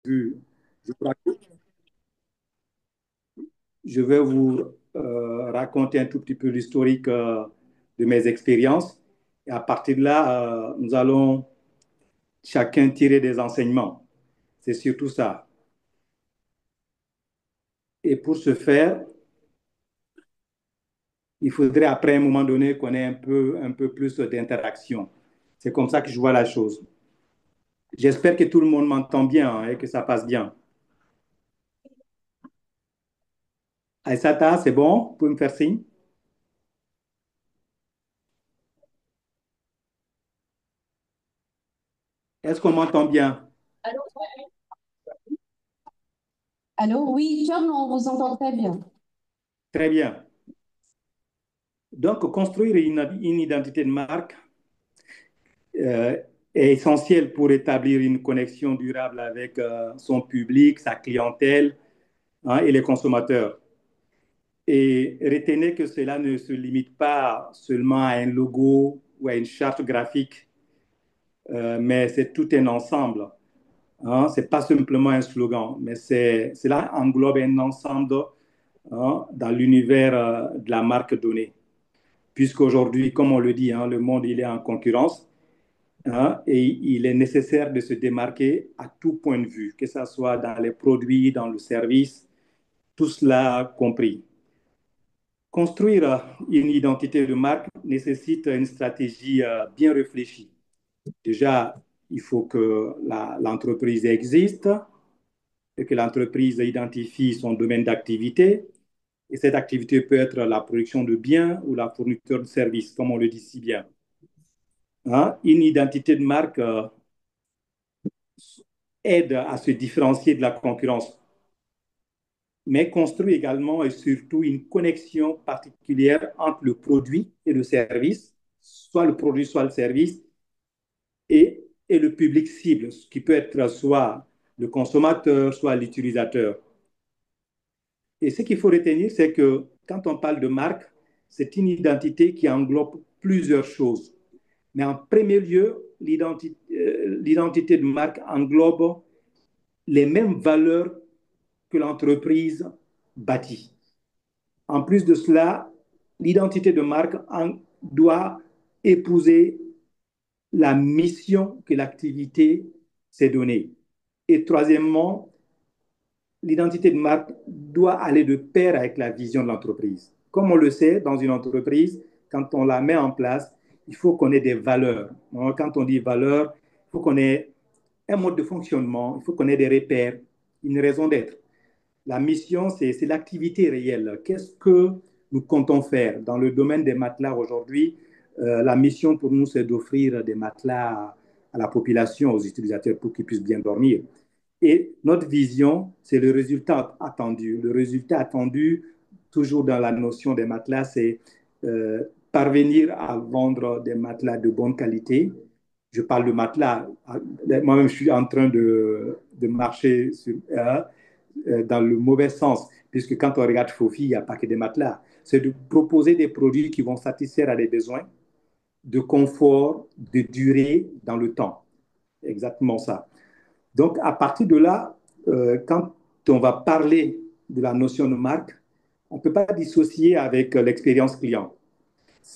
vue. Je crois que je vais vous raconter un tout petit peu l'historique de mes expériences. Et à partir de là, nous allons chacun tirer des enseignements. C'est surtout ça. Et pour ce faire, il faudrait après un moment donné qu'on ait un peu plus d'interaction. C'est comme ça que je vois la chose. J'espère que tout le monde m'entend bien hein, et que ça passe bien. Aïssata, c'est bon? Vous pouvez me faire signe? Est-ce qu'on m'entend bien? Allô, oui, John, on vous entend très bien. Très bien. Donc, construire une identité de marque euh, est essentiel pour établir une connexion durable avec son public, sa clientèle hein, et les consommateurs. Et retenez que cela ne se limite pas seulement à un logo ou à une charte graphique, mais c'est tout un ensemble. Hein. Ce n'est pas simplement un slogan, mais cela englobe un ensemble hein, dans l'univers de la marque donnée. Puisqu'aujourd'hui, comme on le dit, hein, le monde il est en concurrence hein, et il est nécessaire de se démarquer à tout point de vue, que ce soit dans les produits, dans le service, tout cela compris. Construire une identité de marque nécessite une stratégie bien réfléchie. Déjà, il faut que l'entreprise existe et que l'entreprise identifie son domaine d'activité. Et cette activité peut être la production de biens ou la fourniture de services, comme on le dit si bien. Hein? Une identité de marque aide à se différencier de la concurrence, mais construit également et surtout une connexion particulière entre le produit et le service, soit le produit, soit le service, et le public cible, ce qui peut être soit le consommateur, soit l'utilisateur. Et ce qu'il faut retenir, c'est que quand on parle de marque, c'est une identité qui englobe plusieurs choses. Mais en premier lieu, l'identité de marque englobe les mêmes valeurs que l'entreprise bâtit. En plus de cela, l'identité de marque doit épouser la mission que l'activité s'est donnée. Et troisièmement, l'identité de marque doit aller de pair avec la vision de l'entreprise. Comme on le sait, dans une entreprise, quand on la met en place, il faut qu'on ait des valeurs. Quand on dit valeurs, il faut qu'on ait un mode de fonctionnement, il faut qu'on ait des repères, une raison d'être. La mission, c'est l'activité réelle. Qu'est-ce que nous comptons faire dans le domaine des matelas aujourd'hui? La mission pour nous, c'est d'offrir des matelas à la population, aux utilisateurs, pour qu'ils puissent bien dormir. Et notre vision, c'est le résultat attendu. Le résultat attendu, toujours dans la notion des matelas, c'est parvenir à vendre des matelas de bonne qualité. Je parle de matelas. Moi-même, je suis en train de marcher dans le mauvais sens, puisque quand on regarde Fofi, il n'y a pas que des matelas. C'est de proposer des produits qui vont satisfaire à des besoins de confort, de durée dans le temps. Exactement ça. Donc, à partir de là, quand on va parler de la notion de marque, on ne peut pas dissocier avec l'expérience client.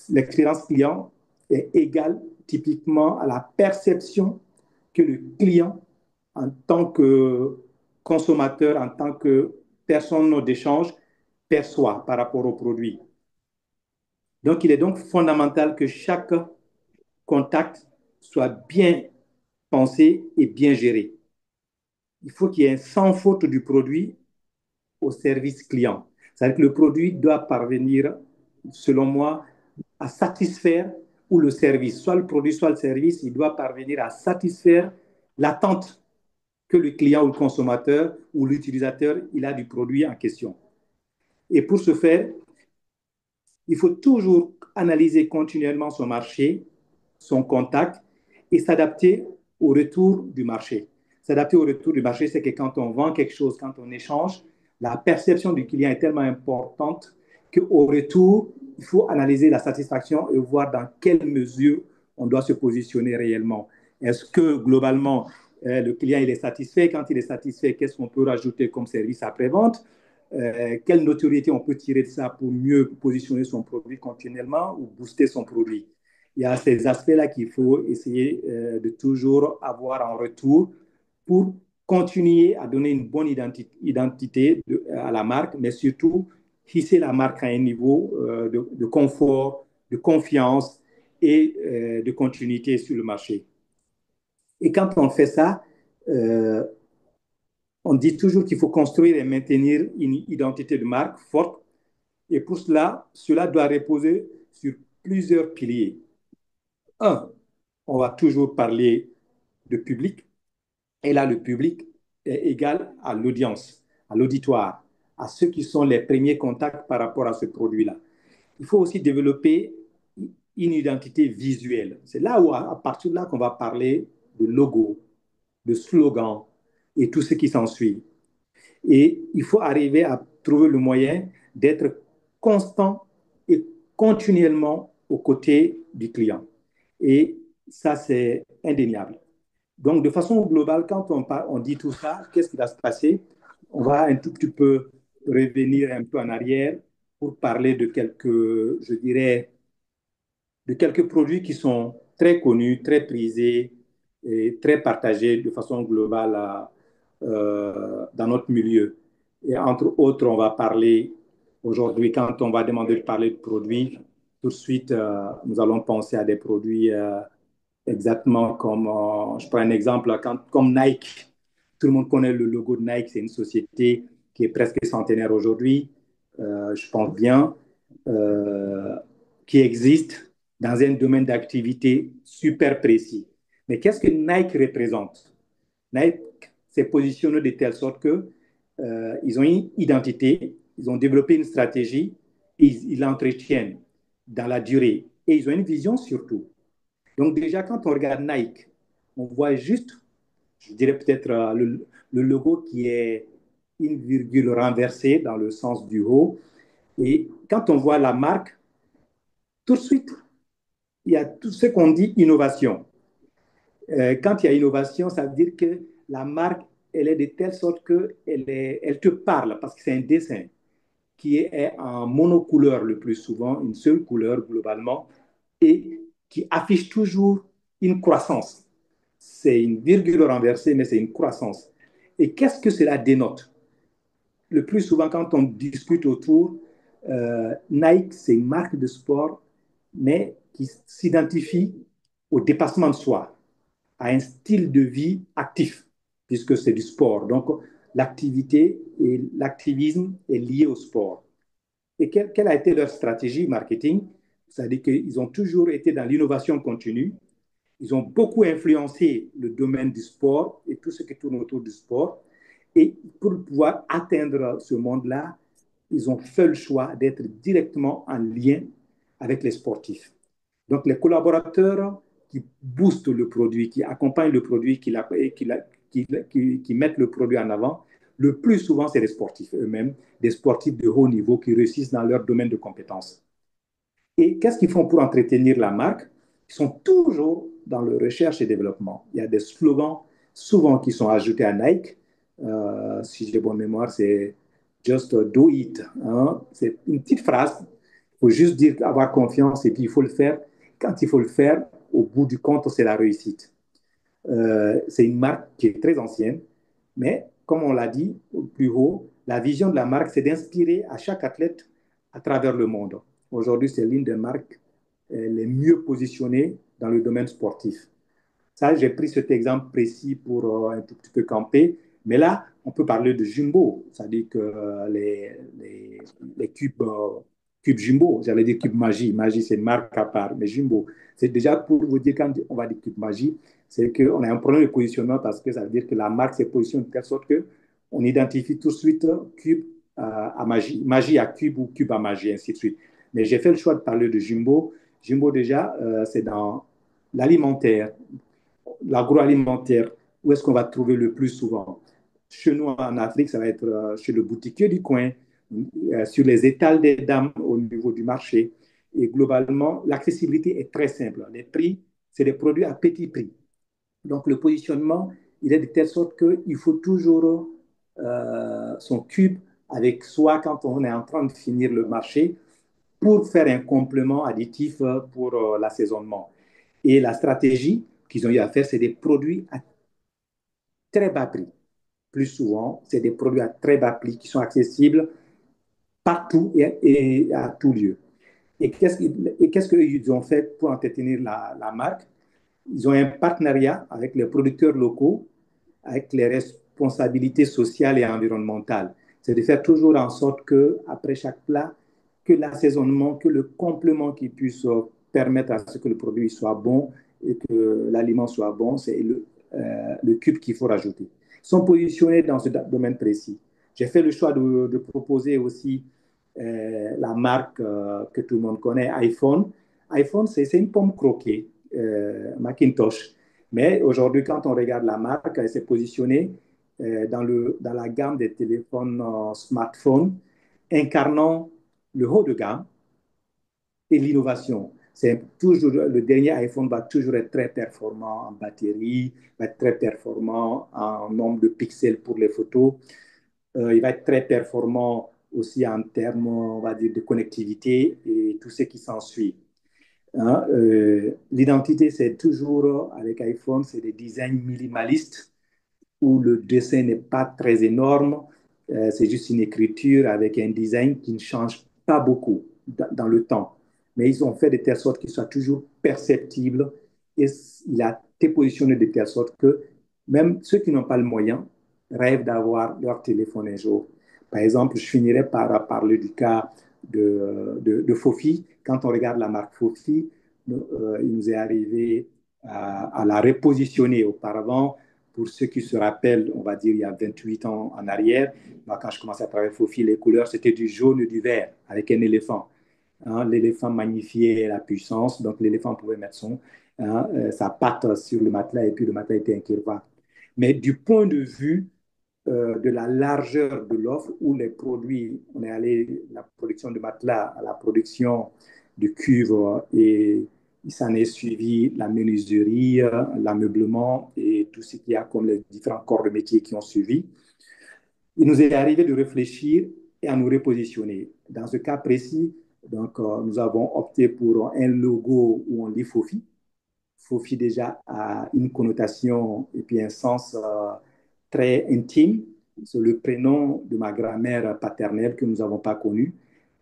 L'expérience client est égale typiquement à la perception que le client, en tant que consommateur, en tant que personne d'échange, perçoit par rapport au produit. Donc, il est donc fondamental que chaque contact soit bien pensé et bien géré. Il faut qu'il y ait un sans faute du produit au service client. C'est-à-dire que le produit doit parvenir, selon moi, à satisfaire ou le service, soit le produit, soit le service, il doit parvenir à satisfaire l'attente que le client ou le consommateur ou l'utilisateur il a du produit en question. Et pour ce faire, il faut toujours analyser continuellement son marché, son contact et s'adapter au retour du marché. S'adapter au retour du marché, c'est que quand on vend quelque chose, quand on échange, la perception du client est tellement importante qu'au retour, il faut analyser la satisfaction et voir dans quelle mesure on doit se positionner réellement. Est-ce que globalement, Le client, il est satisfait. Quand il est satisfait, qu'est-ce qu'on peut rajouter comme service après-vente? Quelle notoriété on peut tirer de ça pour mieux positionner son produit continuellement ou booster son produit? Il y a ces aspects-là qu'il faut essayer de toujours avoir en retour pour continuer à donner une bonne identité à la marque, mais surtout hisser la marque à un niveau de confort, de confiance et de continuité sur le marché. Et quand on fait ça, euh, on dit toujours qu'il faut construire et maintenir une identité de marque forte. Et pour cela, cela doit reposer sur plusieurs piliers. Un, on va toujours parler de public. Et là, le public est égal à l'audience, à l'auditoire, à ceux qui sont les premiers contacts par rapport à ce produit-là. Il faut aussi développer une identité visuelle. C'est là où, à partir de là, qu'on va parler de logo, de slogan et tout ce qui s'ensuit. Et il faut arriver à trouver le moyen d'être constant et continuellement aux côtés du client. Et ça, c'est indéniable. Donc, de façon globale, quand on dit tout ça, qu'est-ce qui va se passer? On va un tout petit peu revenir un peu en arrière pour parler de quelques, je dirais, de quelques produits qui sont très connus, très prisés et très partagés de façon globale dans notre milieu. Et entre autres, on va parler aujourd'hui, quand on va demander de parler de produits, tout de suite, nous allons penser à des produits exactement comme, je prends un exemple, comme Nike. Tout le monde connaît le logo de Nike, c'est une société qui est presque centenaire aujourd'hui, je pense bien, euh, qui existe dans un domaine d'activité super précis. Mais qu'est-ce que Nike représente? Nike s'est positionné de telle sorte que ils ont une identité, ils ont développé une stratégie, ils l'entretiennent dans la durée et ils ont une vision surtout. Donc déjà, quand on regarde Nike, on voit juste, je dirais peut-être le logo qui est une virgule renversée dans le sens du haut. Et quand on voit la marque, tout de suite, il y a tout ce qu'on dit innovation. Quand il y a innovation, ça veut dire que la marque, elle est de telle sorte elle te parle parce que c'est un dessin qui est en monocouleur le plus souvent, une seule couleur globalement, et qui affiche toujours une croissance. C'est une virgule renversée, mais c'est une croissance. Et qu'est-ce que cela dénote? Le plus souvent, quand on discute autour, Nike, c'est une marque de sport, mais qui s'identifie au dépassement de soi, à un style de vie actif, puisque c'est du sport. Donc, l'activité et l'activisme est lié au sport. Et quelle a été leur stratégie marketing? C'est-à-dire qu'ils ont toujours été dans l'innovation continue. Ils ont beaucoup influencé le domaine du sport et tout ce qui tourne autour du sport. Et pour pouvoir atteindre ce monde-là, ils ont fait le choix d'être directement en lien avec les sportifs. Donc, les collaborateurs qui boostent le produit, qui accompagnent le produit, qui mettent le produit en avant, le plus souvent, c'est les sportifs eux-mêmes, des sportifs de haut niveau qui réussissent dans leur domaine de compétences. Et qu'est-ce qu'ils font pour entretenir la marque? Ils sont toujours dans le recherche et développement. Il y a des slogans souvent qui sont ajoutés à Nike. Si j'ai bonne mémoire, c'est Just do it. Hein? C'est une petite phrase. Il faut juste dire, avoir confiance et puis il faut le faire. Quand il faut le faire, au bout du compte, c'est la réussite. C'est une marque qui est très ancienne, mais comme on l'a dit plus haut, la vision de la marque, c'est d'inspirer à chaque athlète à travers le monde. Aujourd'hui, c'est l'une des marques les mieux positionnées dans le domaine sportif. Ça, j'ai pris cet exemple précis pour un tout petit peu camper. Mais là, on peut parler de Jumbo. C'est-à-dire que les cubes Jumbo, j'allais dire cube Magie. Magie, c'est une marque à part. Mais Jumbo, c'est déjà pour vous dire, quand on va dire cube Magie, c'est qu'on a un problème de positionnement parce que ça veut dire que la marque s'est positionnée de telle sorte qu'on identifie tout de suite cube à Magie, Magie à cube ou cube à Magie, ainsi de suite. Mais j'ai fait le choix de parler de Jumbo. Jumbo, déjà, c'est dans l'alimentaire, l'agroalimentaire, où est-ce qu'on va trouver le plus souvent? Chez nous en Afrique, ça va être chez le boutiquier du coin, sur les étals des dames au niveau du marché. Et globalement, l'accessibilité est très simple. Les prix, c'est des produits à petit prix. Donc, le positionnement il est de telle sorte qu'il faut toujours son cube avec soi quand on est en train de finir le marché pour faire un complément additif pour l'assaisonnement. Et la stratégie qu'ils ont eu à faire, c'est des produits à très bas prix. Plus souvent, c'est des produits à très bas prix qui sont accessibles partout et à tout lieu. Et qu'est-ce qu'ils ont fait pour entretenir la marque? Ils ont un partenariat avec les producteurs locaux, avec les responsabilités sociales et environnementales. C'est de faire toujours en sorte que, après chaque plat, que l'assaisonnement, que le complément qui puisse permettre à ce que le produit soit bon et que l'aliment soit bon, c'est le cube qu'il faut rajouter. Ils sont positionnés dans ce domaine précis. J'ai fait le choix de proposer aussi la marque que tout le monde connaît, iPhone. iPhone, c'est une pomme croquée, Macintosh. Mais aujourd'hui, quand on regarde la marque, elle s'est positionnée dans la gamme des téléphones smartphones, incarnant le haut de gamme et l'innovation. C'est toujours le dernier iPhone va toujours être très performant en batterie, va être très performant en nombre de pixels pour les photos. Il va être très performant aussi en termes, on va dire, de connectivité et tout ce qui s'ensuit. Hein, l'identité, c'est toujours, avec iPhone, c'est des designs minimalistes où le dessin n'est pas très énorme. C'est juste une écriture avec un design qui ne change pas beaucoup dans le temps. Mais ils ont fait de telle sorte qu'il soit toujours perceptible et il a été positionné de telle sorte que même ceux qui n'ont pas le moyen rêvent d'avoir leur téléphone un jour. Par exemple, je finirai par parler du cas de Fofi. Quand on regarde la marque Fofi, il nous est arrivé à la repositionner. Auparavant, pour ceux qui se rappellent, on va dire il y a 28 ans en arrière, moi, quand je commençais à travailler Fofi, les couleurs, c'était du jaune et du vert avec un éléphant. Hein, l'éléphant magnifiait la puissance, donc l'éléphant pouvait mettre sa patte sur le matelas et puis le matelas était incurvable. Mais du point de vue de la largeur de l'offre où les produits, on est allé de la production de matelas à la production de cuves et il s'en est suivi la menuiserie, l'ameublement et tout ce qu'il y a comme les différents corps de métier qui ont suivi. Il nous est arrivé de réfléchir et à nous repositionner. Dans ce cas précis, donc, nous avons opté pour un logo où on dit Fofi. Fofi déjà a une connotation et puis un sens très intime. C'est le prénom de ma grand-mère paternelle que nous n'avons pas connu.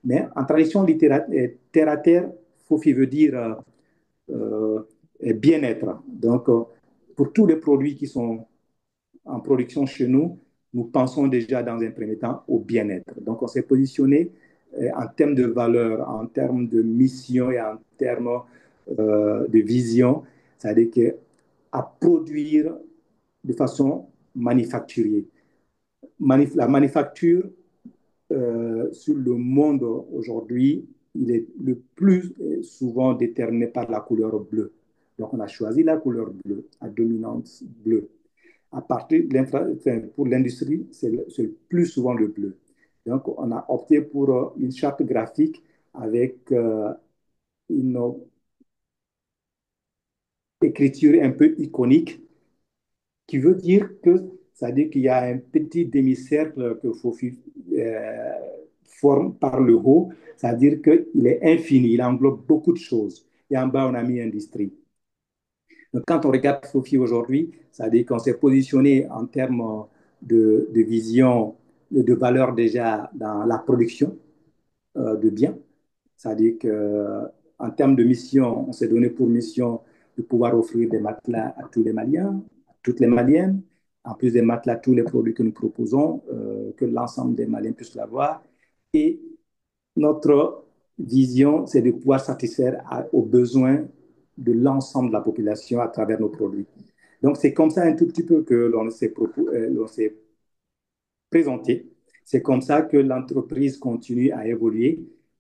Mais en tradition littéraire, terre à terre, Fofi veut dire bien-être. Donc, pour tous les produits qui sont en production chez nous, nous pensons déjà dans un premier temps au bien-être. Donc, on s'est positionné en termes de valeur, en termes de mission et en termes de vision, c'est-à-dire qu'à produire de façon manufacturière. La manufacture sur le monde aujourd'hui, il est le plus souvent déterminé par la couleur bleue. Donc, on a choisi la couleur bleue, à dominance bleue. À partir pour l'industrie, c'est le plus souvent le bleu. Donc, on a opté pour une charte graphique avec une écriture un peu iconique qui veut dire que, c'est-à-dire qu'il y a un petit demi-cercle que Fofi forme par le haut, c'est-à-dire qu'il est infini, il englobe beaucoup de choses. Et en bas, on a mis industrie. Donc, quand on regarde Fofi aujourd'hui, c'est-à-dire qu'on s'est positionné en termes de vision, de valeur déjà dans la production de biens. C'est-à-dire qu'en termes de mission, on s'est donné pour mission de pouvoir offrir des matelas à tous les Maliens, à toutes les Maliennes, en plus des matelas, tous les produits que nous proposons, que l'ensemble des Maliens puissent l'avoir. Et notre vision, c'est de pouvoir satisfaire aux besoins de l'ensemble de la population à travers nos produits. Donc, c'est comme ça un tout petit peu que l'on s'est présenté. C'est comme ça que l'entreprise continue à évoluer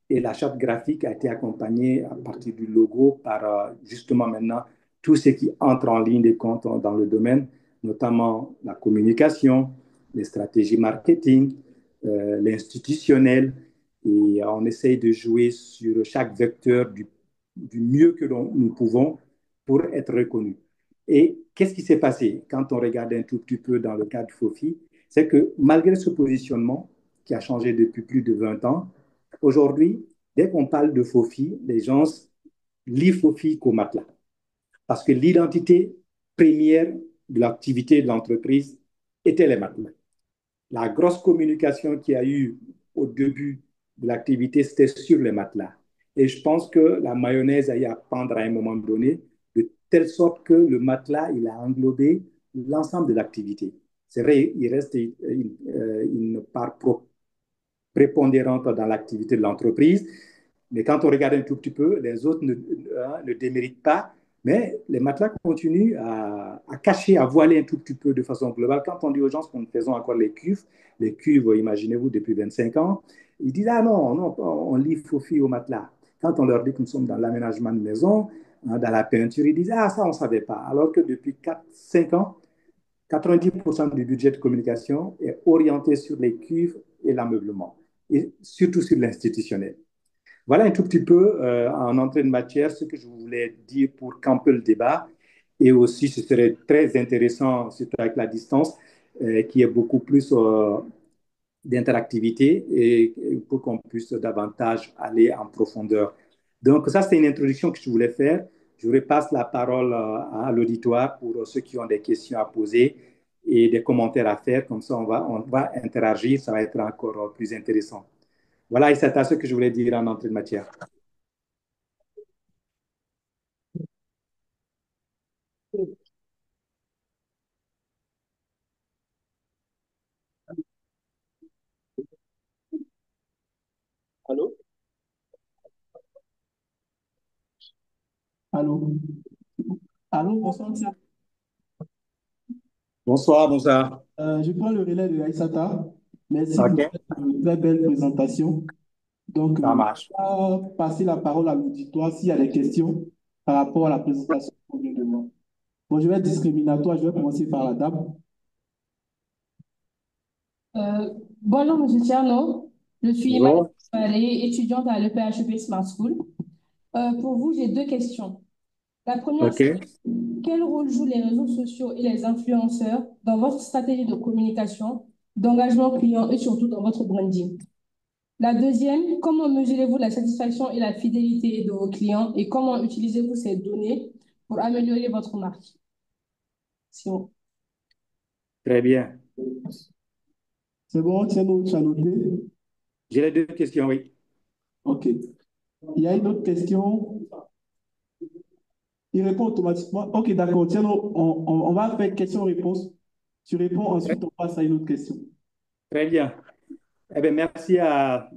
et la charte graphique a été accompagnée à partir du logo par justement maintenant tout ce qui entre en ligne de compte dans le domaine, notamment la communication, les stratégies marketing, l'institutionnel. Et on essaye de jouer sur chaque vecteur du mieux que nous pouvons pour être reconnu. Et qu'est-ce qui s'est passé quand on regarde un tout petit peu dans le cas de Fofi? C'est que malgré ce positionnement qui a changé depuis plus de 20 ans, aujourd'hui, dès qu'on parle de Fofi, les gens lient Fofi qu'au matelas. Parce que l'identité première de l'activité de l'entreprise était les matelas. La grosse communication qu'il y a eu au début de l'activité, c'était sur les matelas. Et je pense que la mayonnaise a eu à prendre à un moment donné, de telle sorte que le matelas, il a englobé l'ensemble de l'activité. C'est vrai, il reste une part prépondérante dans l'activité de l'entreprise, mais quand on regarde un tout petit peu, les autres ne déméritent pas, mais les matelas continuent à cacher, à voiler un tout petit peu de façon globale. Quand on dit aux gens qu'on faisons encore les cuves, imaginez-vous, depuis 25 ans, ils disent, ah non, non, on lit Fofi au matelas. Quand on leur dit que nous sommes dans l'aménagement de maison, dans la peinture, ils disent, ah ça, on ne savait pas. Alors que depuis 4, 5 ans, 90% du budget de communication est orienté sur les cuves et l'ameublement, et surtout sur l'institutionnel. Voilà un tout petit peu en entrée de matière ce que je voulais dire pour camper le débat. Et aussi, ce serait très intéressant, surtout avec la distance, qu'il y ait beaucoup plus d'interactivité et pour qu'on puisse davantage aller en profondeur. Donc, ça, c'est une introduction que je voulais faire. Je repasse la parole à l'auditoire pour ceux qui ont des questions à poser et des commentaires à faire. Comme ça, on va interagir. Ça va être encore plus intéressant. Voilà, et c'est à ce que je voulais dire en entrée de matière. Allô? Allô? Allô, bonsoir, monsieur. Bonsoir, bonsoir. Je prends le relais de Aïssata. Merci pour OK, cette très belle présentation. Donc, ça je marche. vais passer la parole à l'auditoire s'il y a des questions par rapport à la présentation qu'on vient de voir. Bon, je vais être discriminatoire, je vais commencer par la dame. Bonjour, Monsieur Tierno. Je suis Marie Bonjour. Vallée, étudiante à l'EPHEP Smart School. Pour vous, j'ai deux questions. La première, c'est OK. quel rôle jouent les réseaux sociaux et les influenceurs dans votre stratégie de communication, d'engagement client et surtout dans votre branding? La deuxième, comment mesurez-vous la satisfaction et la fidélité de vos clients et comment utilisez-vous ces données pour améliorer votre marque? C'est bon. Très bien. C'est bon, tiens, tu as noté? J'ai les deux questions, oui. OK. Il y a une autre question. Il répond automatiquement. OK, d'accord. Tiens, on va faire question-réponse. Tu réponds, Très, ensuite on passe à une autre question. très bien. Eh bien, merci à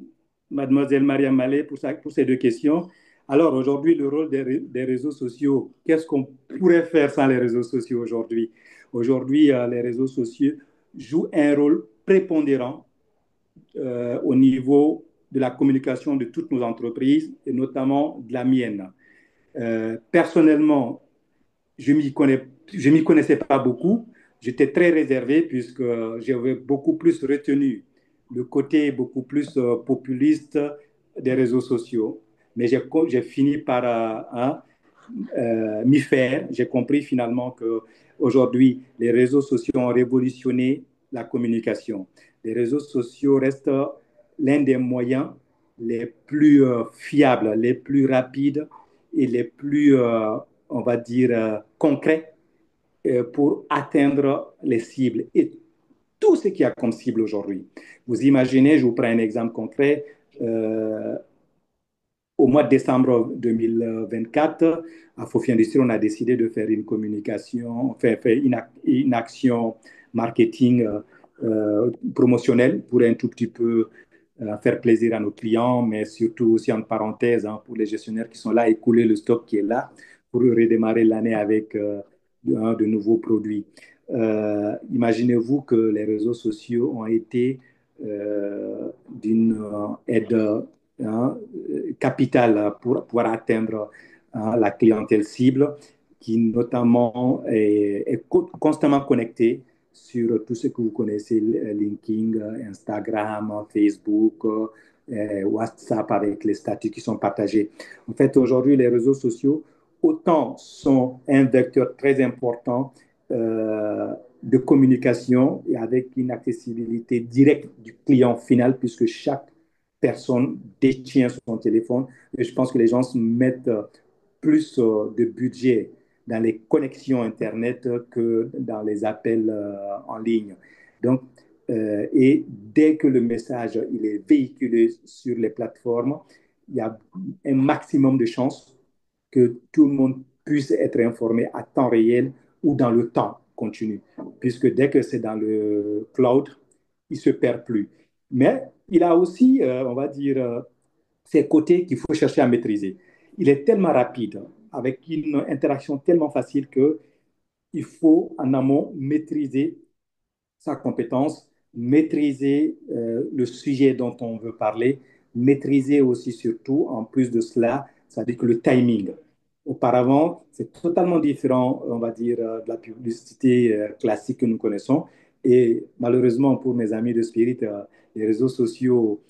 mademoiselle Mariam Malé pour ces deux questions. Alors, aujourd'hui, le rôle des réseaux sociaux, qu'est-ce qu'on pourrait faire sans les réseaux sociaux aujourd'hui? Aujourd'hui, les réseaux sociaux jouent un rôle prépondérant au niveau de la communication de toutes nos entreprises et notamment de la mienne. Personnellement, je m'y connaissais pas beaucoup. J'étais très réservé puisque j'avais beaucoup plus retenu le côté beaucoup plus populiste des réseaux sociaux. Mais j'ai fini par m'y faire. J'ai compris finalement que aujourd'hui, les réseaux sociaux ont révolutionné la communication. Les réseaux sociaux restent l'un des moyens les plus fiables, les plus rapides et les plus, on va dire, concrets pour atteindre les cibles et tout ce qu'il y a comme cible aujourd'hui. Vous imaginez, je vous prends un exemple concret, au mois de décembre 2024, à Fofi Industrie, on a décidé de faire une communication, enfin, faire une action marketing promotionnelle pour un tout petit peu faire plaisir à nos clients, mais surtout aussi en parenthèse pour les gestionnaires qui sont là, écouler le stock qui est là pour redémarrer l'année avec de nouveaux produits. Imaginez-vous que les réseaux sociaux ont été d'une aide hein, capitale pour pouvoir atteindre la clientèle cible qui notamment est constamment connectée sur tout ce que vous connaissez, LinkedIn, Instagram, Facebook, WhatsApp avec les statuts qui sont partagés. En fait, aujourd'hui, les réseaux sociaux autant sont un vecteur très important de communication et avec une accessibilité directe du client final, puisque chaque personne détient son téléphone. Et je pense que les gens se mettent plus de budget dans les connexions Internet que dans les appels en ligne. Donc, et dès que le message il est véhiculé sur les plateformes, il y a un maximum de chances que tout le monde puisse être informé à temps réel ou dans le temps continu, puisque dès que c'est dans le cloud, il ne se perd plus. Mais il a aussi, on va dire, ses côtés qu'il faut chercher à maîtriser. Il est tellement rapide, avec une interaction tellement facile qu'il faut en amont maîtriser sa compétence, maîtriser le sujet dont on veut parler, maîtriser aussi surtout, en plus de cela, c'est-à-dire que le timing. Auparavant, c'est totalement différent, on va dire, de la publicité classique que nous connaissons. Et malheureusement, pour mes amis de Spirit, les réseaux sociaux,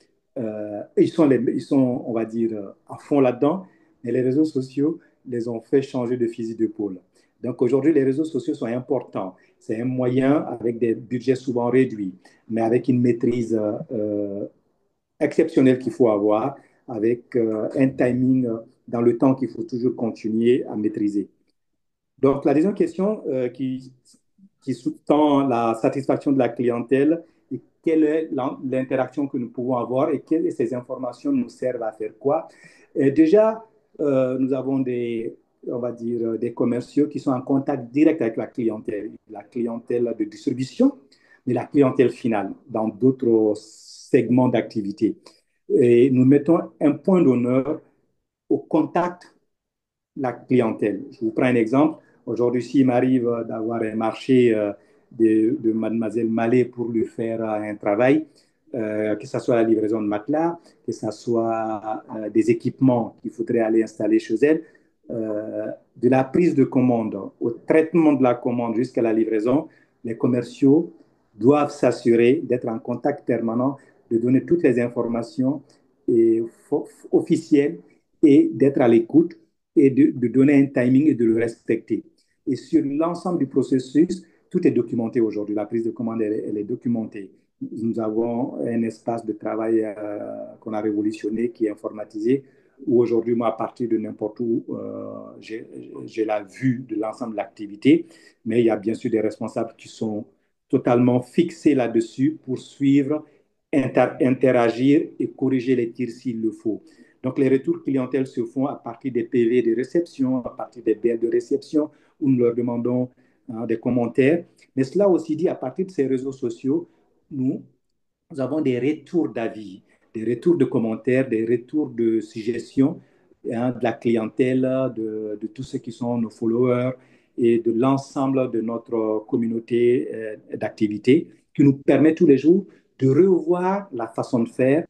ils sont, on va dire, à fond là-dedans. Mais les réseaux sociaux les ont fait changer de fusil d'épaule. Donc aujourd'hui, les réseaux sociaux sont importants. C'est un moyen avec des budgets souvent réduits, mais avec une maîtrise exceptionnelle qu'il faut avoir, avec un timing dans le temps qu'il faut toujours continuer à maîtriser. Donc, la deuxième question qui sous-tend la satisfaction de la clientèle, et quelle est l'interaction que nous pouvons avoir et quelles ces informations nous servent à faire quoi. Et déjà, nous avons on va dire, des commerciaux qui sont en contact direct avec la clientèle de distribution, mais la clientèle finale dans d'autres segments d'activité. Et nous mettons un point d'honneur au contact la clientèle. Je vous prends un exemple. Aujourd'hui, s'il m'arrive d'avoir un marché de Mademoiselle Mallet pour lui faire un travail, que ce soit la livraison de matelas, que ce soit des équipements qu'il faudrait aller installer chez elle, de la prise de commande au traitement de la commande jusqu'à la livraison, les commerciaux doivent s'assurer d'être en contact permanent, de donner toutes les informations et, officielles et d'être à l'écoute et de donner un timing et de le respecter. Et sur l'ensemble du processus, tout est documenté aujourd'hui. La prise de commande, elle est documentée. Nous avons un espace de travail qu'on a révolutionné, qui est informatisé, où aujourd'hui, moi, à partir de n'importe où, j'ai la vue de l'ensemble de l'activité. Mais il y a bien sûr des responsables qui sont totalement fixés là-dessus pour suivre, interagir et corriger les tirs s'il le faut. Donc, les retours clientèle se font à partir des PV de réception, à partir des BL de réception, où nous leur demandons des commentaires. Mais cela aussi dit, à partir de ces réseaux sociaux, nous avons des retours d'avis, des retours de commentaires, des retours de suggestions de la clientèle, de tous ceux qui sont nos followers et de l'ensemble de notre communauté d'activités qui nous permet tous les jours de revoir la façon de faire,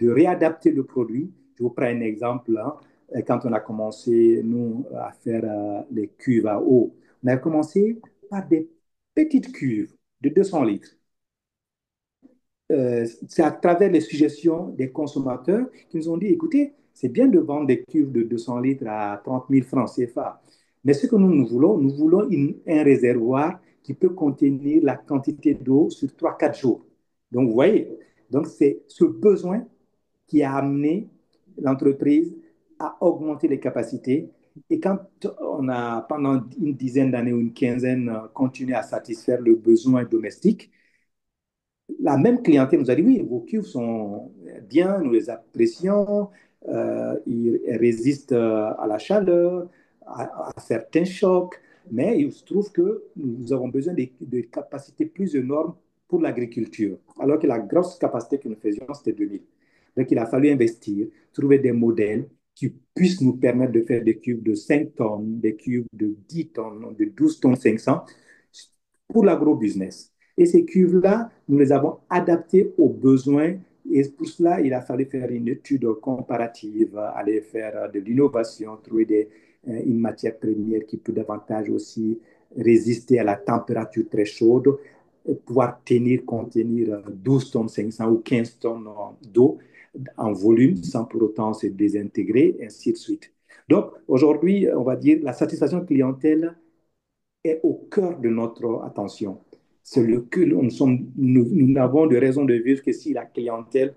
de réadapter le produit. Je vous prends un exemple. Quand on a commencé, nous, à faire les cuves à eau, on a commencé par des petites cuves de 200 litres. C'est à travers les suggestions des consommateurs qui nous ont dit, écoutez, c'est bien de vendre des cuves de 200 litres à 30 000 francs CFA. Mais ce que nous voulons, un réservoir qui peut contenir la quantité d'eau sur 3-4 jours. Donc, vous voyez, donc c'est ce besoin qui a amené l'entreprise à augmenter les capacités. Et quand on a, pendant une dizaine d'années ou une quinzaine, continué à satisfaire le besoin domestique, la même clientèle nous a dit, oui, vos cuves sont bien, nous les apprécions, ils résistent à la chaleur, à certains chocs, mais il se trouve que nous avons besoin de capacités plus énormes pour l'agriculture, alors que la grosse capacité que nous faisions, c'était 2000. Donc, il a fallu investir, trouver des modèles qui puissent nous permettre de faire des cubes de 5 tonnes, des cubes de 10 tonnes, de 12 tonnes 500 pour l'agro-business. Et ces cuves-là, nous les avons adaptées aux besoins. Et pour cela, il a fallu faire une étude comparative, aller faire de l'innovation, trouver une matière première qui peut davantage aussi résister à la température très chaude, pouvoir contenir 12 tonnes 500 ou 15 tonnes d'eau en volume sans pour autant se désintégrer, ainsi de suite. Donc, aujourd'hui, on va dire la satisfaction clientèle est au cœur de notre attention. C'est le que nous n'avons de raison de vivre que si la clientèle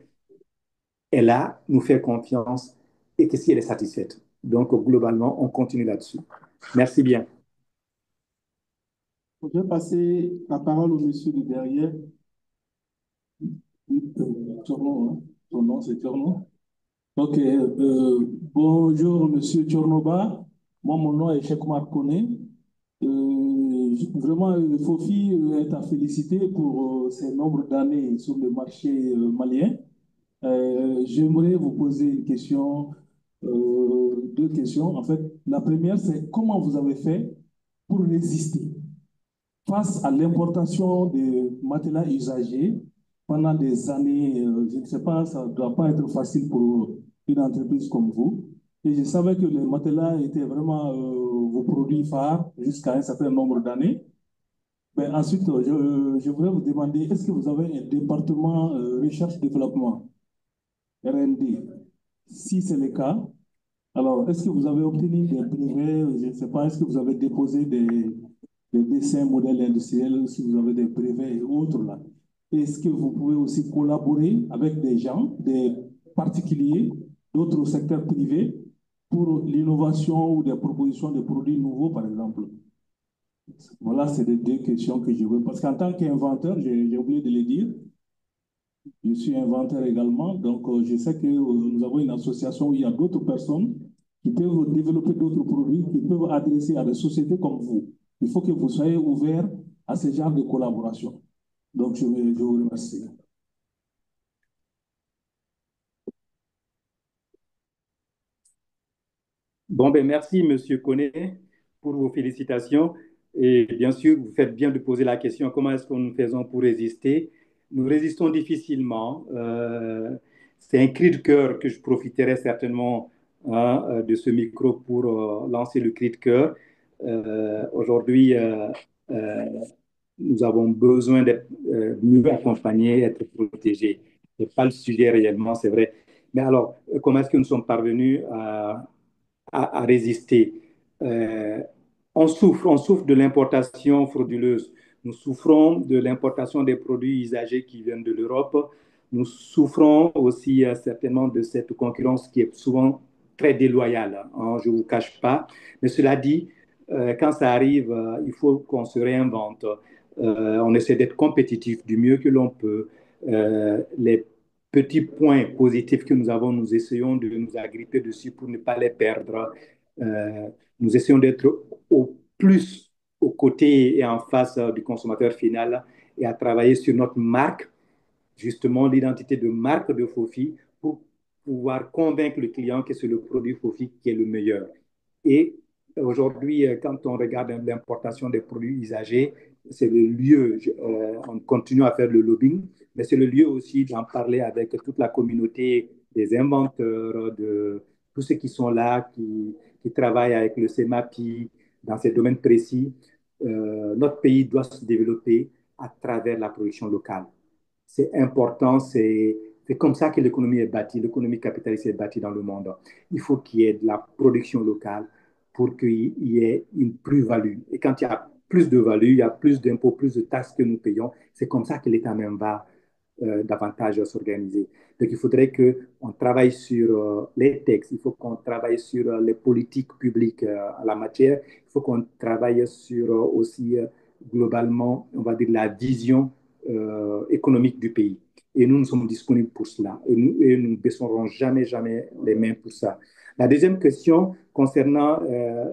est là, nous fait confiance et que si elle est satisfaite. Donc, globalement, on continue là-dessus. Merci bien. Je vais passer la parole au monsieur de derrière. Tournon, hein. Ton nom, c'est Tournon. Ok, bonjour Monsieur Tchornoba. Moi, mon nom est Cheikh Marconé. Vraiment, Fofi est à féliciter pour ses nombres d'années sur le marché malien. J'aimerais vous poser une question, deux questions. En fait, la première, c'est comment vous avez fait pour résister face à l'importation de matelas usagés pendant des années. Je ne sais pas, ça ne doit pas être facile pour une entreprise comme vous. Et je savais que les matelas étaient vraiment vos produits phares jusqu'à un certain nombre d'années. Mais ensuite, je voudrais vous demander, est-ce que vous avez un département recherche-développement, R&D? Si c'est le cas, alors est-ce que vous avez obtenu des brevets? Je ne sais pas, est-ce que vous avez déposé des dessins modèles industriels, si vous avez des brevets et autres là? Est-ce que vous pouvez aussi collaborer avec des gens, des particuliers, d'autres secteurs privés pour l'innovation ou des propositions de produits nouveaux, par exemple? Voilà, c'est les deux questions que je veux. Parce qu'en tant qu'inventeur, j'ai oublié de le dire, je suis inventeur également, donc je sais que nous avons une association où il y a d'autres personnes qui peuvent développer d'autres produits, qui peuvent adresser à des sociétés comme vous. Il faut que vous soyez ouverts à ce genre de collaboration. Donc, je vous remercie. Bon, ben merci, Monsieur Koné, pour vos félicitations. Et bien sûr, vous faites bien de poser la question, comment est-ce que nous faisons pour résister? Nous résistons difficilement. C'est un cri de cœur que je profiterai certainement hein, de ce micro pour lancer le cri de cœur. Aujourd'hui, euh, nous avons besoin d'être mieux accompagnés, être protégés. Ce n'est pas le sujet réellement, c'est vrai. Mais alors, comment est-ce que nous sommes parvenus à résister. Euh, on souffre de l'importation frauduleuse. Nous souffrons de l'importation des produits usagés qui viennent de l'Europe. Nous souffrons aussi certainement de cette concurrence qui est souvent très déloyale, hein, je ne vous cache pas. Mais cela dit, quand ça arrive, il faut qu'on se réinvente. On essaie d'être compétitif du mieux que l'on peut. Les petits points positifs que nous avons, nous essayons de nous agripper dessus pour ne pas les perdre. Euh, nous essayons d'être au plus aux côtés et en face du consommateur final et à travailler sur notre marque, justement l'identité de marque de Fofi pour pouvoir convaincre le client que c'est le produit Fofi qui est le meilleur. Et aujourd'hui, quand on regarde l'importation des produits usagés, c'est le lieu, on continue à faire le lobbying, mais c'est le lieu aussi d'en parler avec toute la communauté des inventeurs, de tous ceux qui sont là, qui travaillent avec le CEMAPI dans ces domaines précis. Notre pays doit se développer à travers la production locale. C'est important, c'est comme ça que l'économie est bâtie, l'économie capitaliste est bâtie dans le monde. Il faut qu'il y ait de la production locale pour qu'il y ait une plus-value. Et quand il y a plus de value, il y a plus d'impôts, plus de taxes que nous payons, c'est comme ça que l'État même va davantage s'organiser. Donc il faudrait qu'on travaille sur les textes, il faut qu'on travaille sur les politiques publiques à la matière, il faut qu'on travaille sur aussi globalement, on va dire, la vision économique du pays. Et nous sommes disponibles pour cela. Et nous ne baisserons jamais, jamais les mains pour ça. La deuxième question concernant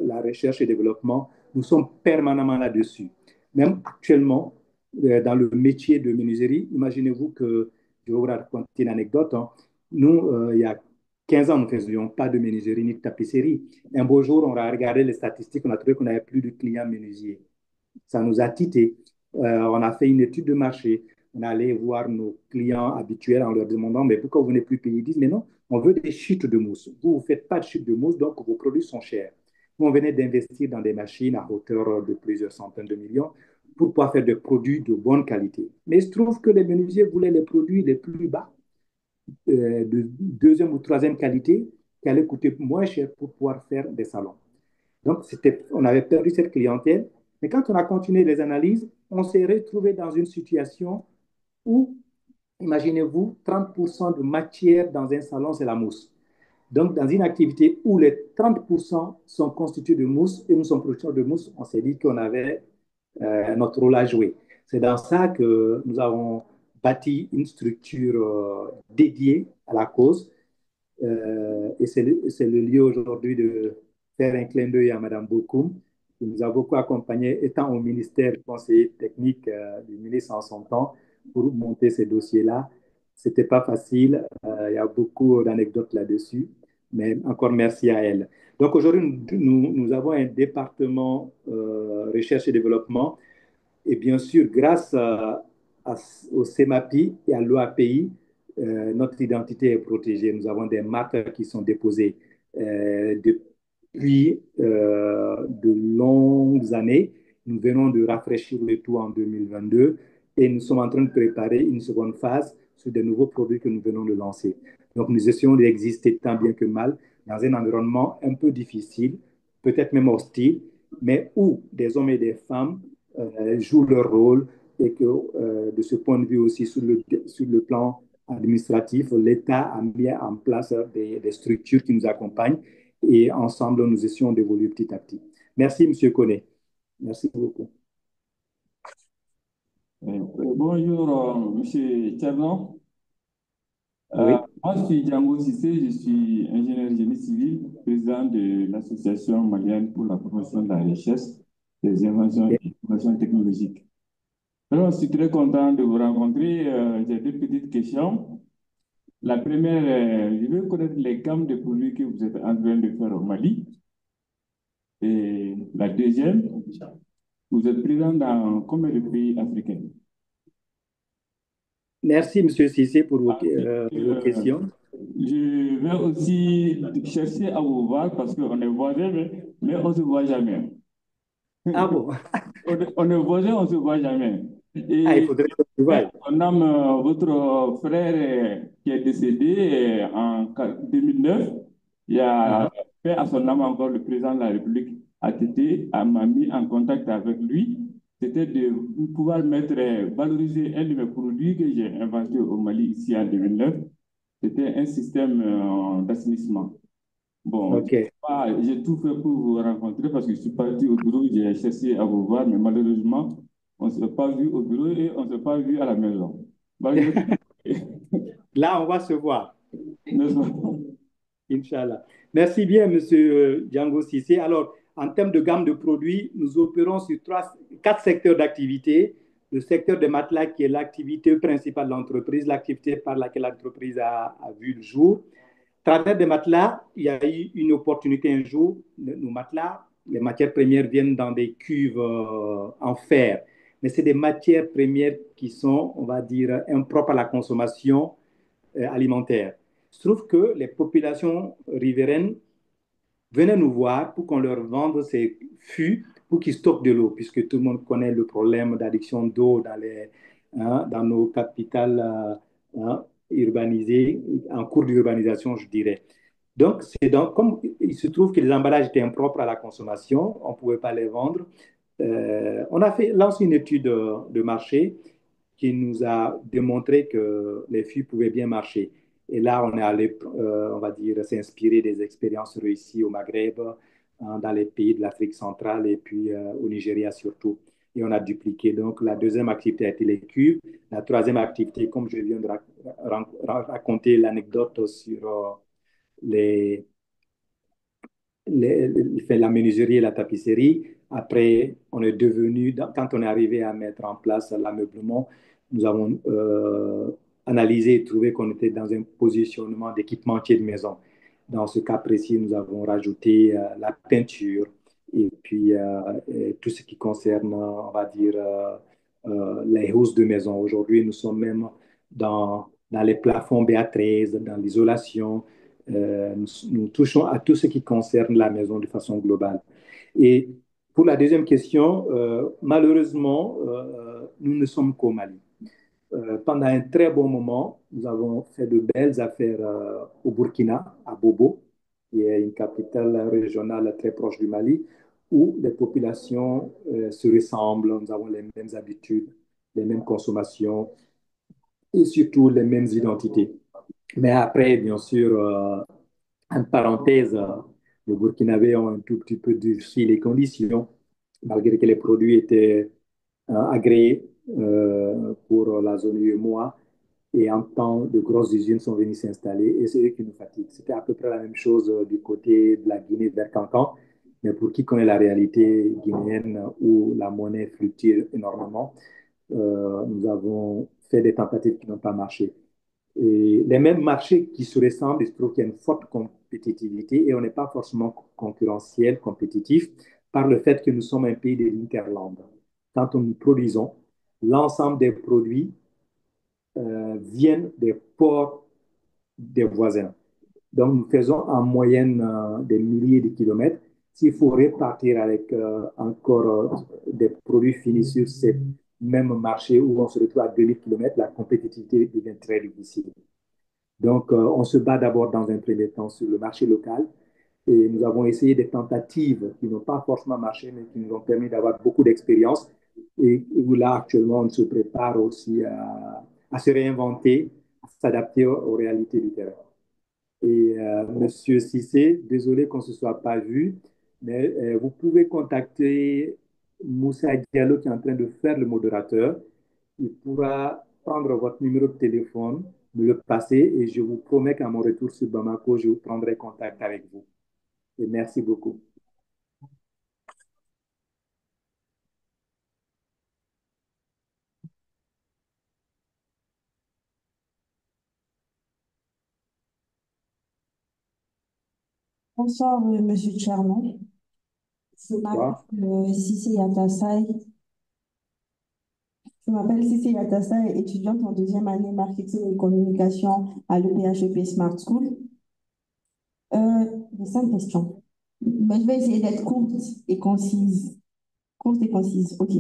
la recherche et développement, nous sommes permanemment là-dessus. Même actuellement, dans le métier de menuiserie, imaginez-vous que, je vais vous raconter une anecdote, hein. Nous, il y a 15 ans, nous ne faisions pas de menuiserie ni de tapisserie. Un beau jour, on a regardé les statistiques, on a trouvé qu'on n'avait plus de clients menuisiers. Ça nous a tité. On a fait une étude de marché. On allait voir nos clients habituels en leur demandant, mais pourquoi vous n'êtes plus payé? Ils disent, mais non, on veut des chutes de mousse. Vous ne faites pas de chutes de mousse, donc vos produits sont chers. Nous, on venait d'investir dans des machines à hauteur de plusieurs centaines de millions pour pouvoir faire des produits de bonne qualité. Mais il se trouve que les menuisiers voulaient les produits les plus bas, de deuxième ou troisième qualité, qui allait coûter moins cher pour pouvoir faire des salons. Donc, on avait perdu cette clientèle. Mais quand on a continué les analyses, on s'est retrouvé dans une situation où, imaginez-vous, 30% de matière dans un salon, c'est la mousse. Donc, dans une activité où les 30% sont constitués de mousse et nous sommes producteurs de mousse, on s'est dit qu'on avait notre rôle à jouer. C'est dans ça que nous avons bâti une structure dédiée à la cause. Et c'est le lieu aujourd'hui de faire un clin d'œil à Mme Bokoum, qui nous a beaucoup accompagnés, étant au ministère conseiller technique du ministre en son temps, pour monter ces dossiers-là. Ce n'était pas facile, il y a beaucoup d'anecdotes là-dessus, mais encore merci à elle. Donc aujourd'hui, nous avons un département recherche et développement et bien sûr, grâce au CEMAPI et à l'OAPI, notre identité est protégée. Nous avons des marques qui sont déposées depuis de longues années. Nous venons de rafraîchir le tout en 2022 et nous sommes en train de préparer une seconde phase sur des nouveaux produits que nous venons de lancer. Donc, nous essayons d'exister tant bien que mal dans un environnement un peu difficile, peut-être même hostile, mais où des hommes et des femmes jouent leur rôle et que de ce point de vue aussi sur le plan administratif, l'État a mis en place des structures qui nous accompagnent et ensemble, nous essayons d'évoluer petit à petit. Merci, M. Koné. Merci beaucoup. Bonjour, M. Tchernon. Oui. Moi, je suis Django Sissé, je suis ingénieur génie civil, président de l'Association malienne pour la promotion de la richesse, des inventions et innovations technologiques. Alors, je suis très content de vous rencontrer. J'ai deux petites questions. La première, je veux connaître les gammes de produits que vous êtes en train de faire au Mali. Et la deuxième, vous êtes présent dans combien de pays africains? Merci, M. Sissé, pour vos questions. Je vais aussi chercher à vous voir parce qu'on est voisins, mais on ne se voit jamais. Ah bon? On est voisins, on ne se voit jamais. Ah, il faudrait que tu vois. On nomme votre frère qui est décédé en 2009. Il y a fait à son âme encore le président de la République m'a mis en contact avec lui. C'était de pouvoir valoriser un de mes produits que j'ai inventé au Mali ici en 2009. C'était un système d'assainissement. Bon, OK. j'ai tout fait pour vous rencontrer parce que je suis parti au bureau, j'ai cherché à vous voir, mais malheureusement, on ne s'est pas vu au bureau et on ne s'est pas vu à la maison. Là, on va se voir. N'est-ce pas? Inch'Allah. Merci bien, Monsieur Django Sissé. Alors, en termes de gamme de produits, nous opérons sur quatre secteurs d'activité. Le secteur des matelas, qui est l'activité principale de l'entreprise, l'activité par laquelle l'entreprise a vu le jour. À travers des matelas, il y a eu une opportunité un jour. Nos matelas, les matières premières viennent dans des cuves en fer. Mais c'est des matières premières qui sont, on va dire, impropres à la consommation alimentaire. Il se trouve que les populations riveraines venaient nous voir pour qu'on leur vende ces fûts pour qu'ils stockent de l'eau, puisque tout le monde connaît le problème d'addiction d'eau dans nos capitales urbanisées, en cours d'urbanisation, je dirais. Donc, comme il se trouve que les emballages étaient impropres à la consommation, on ne pouvait pas les vendre. On a lancé une étude de marché qui nous a démontré que les fûts pouvaient bien marcher. Et là, on est allé, on va dire, s'inspirer des expériences réussies au Maghreb, dans les pays de l'Afrique centrale et puis au Nigeria surtout. Et on a dupliqué. Donc, la deuxième activité a été les cuves. La troisième activité, comme je viens de raconter l'anecdote sur les, la menuiserie et la tapisserie. Après, on est devenu, quand on est arrivé à mettre en place l'ameublement, nous avons analysé et trouvé qu'on était dans un positionnement d'équipementier de maison. Dans ce cas précis, nous avons rajouté la peinture et puis et tout ce qui concerne, on va dire, les housses de maison. Aujourd'hui, nous sommes même dans les plafonds BA13, dans l'isolation. Nous touchons à tout ce qui concerne la maison de façon globale. Et pour la deuxième question, malheureusement, nous ne sommes qu'au Mali. Pendant un très bon moment, nous avons fait de belles affaires au Burkina, à Bobo. qui est une capitale régionale très proche du Mali, où les populations se ressemblent, nous avons les mêmes habitudes, les mêmes consommations et surtout les mêmes identités. Mais après, bien sûr, en parenthèse, les Burkinabés ont un tout petit peu durci les conditions, malgré que les produits étaient agréés pour la zone UEMOA. Et en temps, de grosses usines sont venues s'installer et c'est eux qui nous fatiguent. C'était à peu près la même chose du côté de la Guinée vers Cancan. Mais pour qui connaît la réalité guinéenne où la monnaie fluctue énormément, nous avons fait des tentatives qui n'ont pas marché. Et les mêmes marchés qui se ressemblent, il se trouve qu'il y a une forte compétitivité et on n'est pas forcément concurrentiel, compétitif, par le fait que nous sommes un pays de l'interland. Quand nous produisons, l'ensemble des produits viennent des ports des voisins. Donc, nous faisons en moyenne des milliers de kilomètres. S'il faut repartir avec encore des produits finis sur ces mêmes marchés où on se retrouve à 2000 kilomètres, la compétitivité devient très difficile. Donc, on se bat d'abord dans un premier temps sur le marché local et nous avons essayé des tentatives qui n'ont pas forcément marché, mais qui nous ont permis d'avoir beaucoup d'expérience et où là, actuellement, on se prépare aussi à se réinventer, à s'adapter aux réalités du terrain. Et Monsieur Cissé, désolé qu'on ne se soit pas vu, mais vous pouvez contacter Moussa Diallo qui est en train de faire le modérateur. Il pourra prendre votre numéro de téléphone, me le passer et je vous promets qu'à mon retour sur Bamako, je vous prendrai contact avec vous. Et merci beaucoup. Bonsoir, Monsieur Chairman. Je m'appelle Cissé Yatassaï. Je m'appelle Cissé Yatassaï, étudiante en deuxième année marketing et communication à l'EPHEP Smart School. J'ai 5 questions. Mais je vais essayer d'être courte et concise. Courte et concise, ok.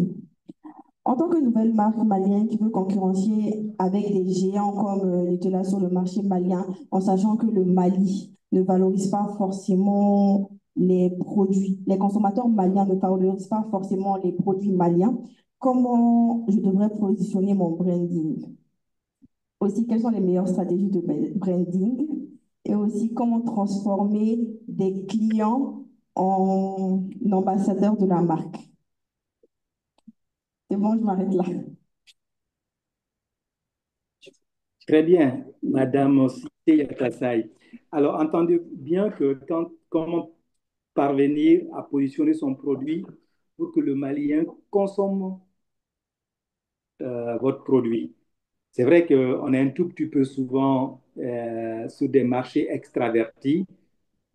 En tant que nouvelle marque malienne qui veut concurrencer avec des géants comme Nutella sur le marché malien, en sachant que le Mali ne valorise pas forcément les produits, les consommateurs maliens ne valorisent pas forcément les produits maliens, comment je devrais positionner mon branding? Aussi, quelles sont les meilleures stratégies de branding? Et aussi, comment transformer des clients en ambassadeurs de la marque? C'est bon, je m'arrête là. Très bien, Madame Cissé Yatassaï. Alors, entendez bien que comment parvenir à positionner son produit pour que le Malien consomme votre produit. C'est vrai qu'on est un tout petit peu souvent sur des marchés extravertis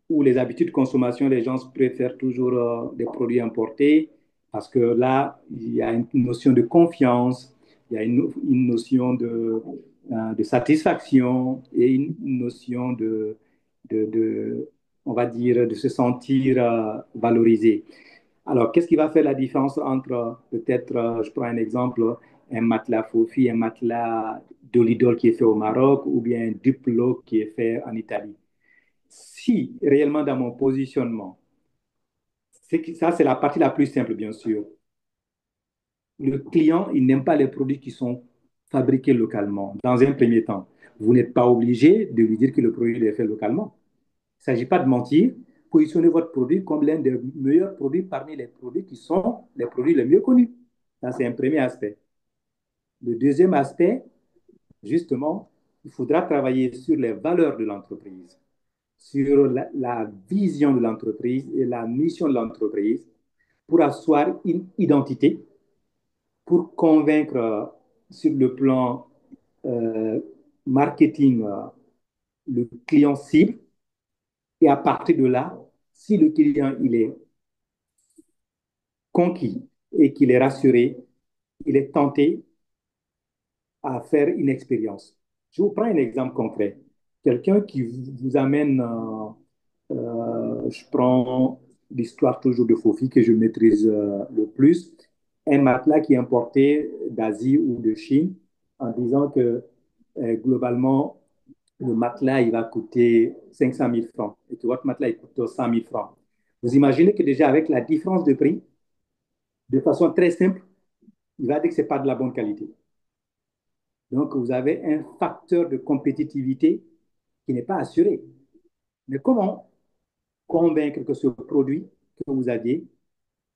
où les habitudes de consommation, les gens préfèrent toujours des produits importés parce que là, il y a une notion de confiance, il y a une notion de satisfaction et une notion on va dire, de se sentir valorisé. Alors, qu'est-ce qui va faire la différence entre, peut-être, je prends un exemple, un matelas Fofi, un matelas Dolidol qui est fait au Maroc ou bien un Duplo qui est fait en Italie? Si réellement dans mon positionnement, ça c'est la partie la plus simple, bien sûr. Le client, il n'aime pas les produits qui sont fabriqués localement. Dans un premier temps, vous n'êtes pas obligé de lui dire que le produit est fait localement. Il ne s'agit pas de mentir. Positionnez votre produit comme l'un des meilleurs produits parmi les produits qui sont les produits les mieux connus. Ça, c'est un premier aspect. Le deuxième aspect, justement, il faudra travailler sur les valeurs de l'entreprise, sur la vision de l'entreprise et la mission de l'entreprise pour asseoir une identité, pour convaincre sur le plan euh, marketing le client cible. Et à partir de là, si le client il est conquis et qu'il est rassuré, il est tenté à faire une expérience. Je vous prends un exemple concret. Quelqu'un qui vous amène, je prends l'histoire toujours de Fofi que je maîtrise le plus, un matelas qui est importé d'Asie ou de Chine en disant que globalement, le matelas, il va coûter 500 000 francs et que votre matelas, il coûte 100 000 francs. Vous imaginez que déjà avec la différence de prix, de façon très simple, il va dire que ce n'est pas de la bonne qualité. Donc, vous avez un facteur de compétitivité qui n'est pas assuré. Mais comment convaincre que ce produit que vous aviez,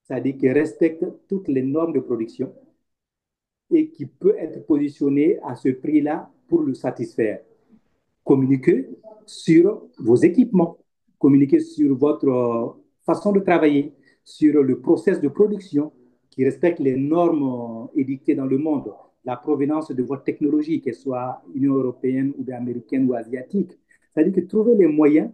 c'est-à-dire qu'il respecte toutes les normes de production et qui peut être positionné à ce prix-là pour le satisfaire? Communiquez sur vos équipements, communiquez sur votre façon de travailler, sur le process de production qui respecte les normes édictées dans le monde, la provenance de votre technologie, qu'elle soit Union européenne ou américaine ou asiatique. C'est-à-dire que trouver les moyens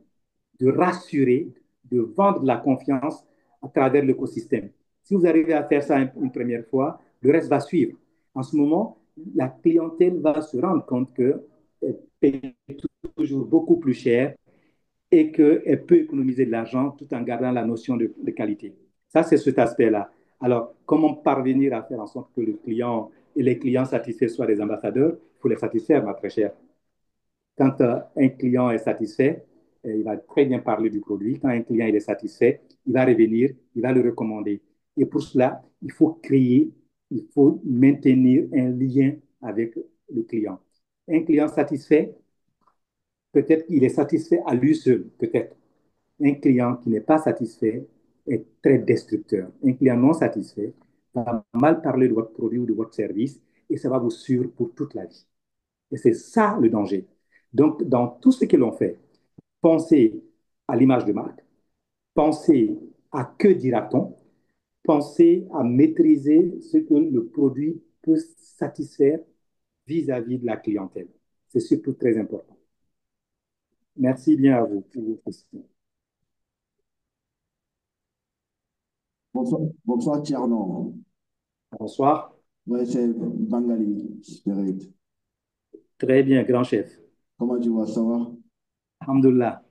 de rassurer, de vendre de la confiance à travers l'écosystème. Si vous arrivez à faire ça une première fois, le reste va suivre. En ce moment, la clientèle va se rendre compte qu'elle paye toujours beaucoup plus cher et qu'elle peut économiser de l'argent tout en gardant la notion de qualité. Ça, c'est cet aspect-là. Alors, comment parvenir à faire en sorte que le client et les clients satisfaits soient des ambassadeurs? Il faut les satisfaire, ma très chère. Quand un client est satisfait, il va très bien parler du produit. Quand un client il est satisfait, il va revenir, il va le recommander. Et pour cela, il faut créer, il faut maintenir un lien avec le client. Un client satisfait, peut-être qu'il est satisfait à lui seul, peut-être. Un client qui n'est pas satisfait est très destructeur. Un client non satisfait va mal parler de votre produit ou de votre service et ça va vous suivre pour toute la vie. Et c'est ça le danger. Donc, dans tout ce que l'on fait, pensez à l'image de marque, pensez à que dira-t-on, pensez à maîtriser ce que le produit peut satisfaire vis-à-vis de la clientèle. C'est surtout très important. Merci bien à vous pour vos questions. Bonsoir, bonsoir Tierno. Bonsoir. Ouais, c'est Bangali Spirit. Très bien, grand chef. Comment tu vas, ça va? Alhamdulillah.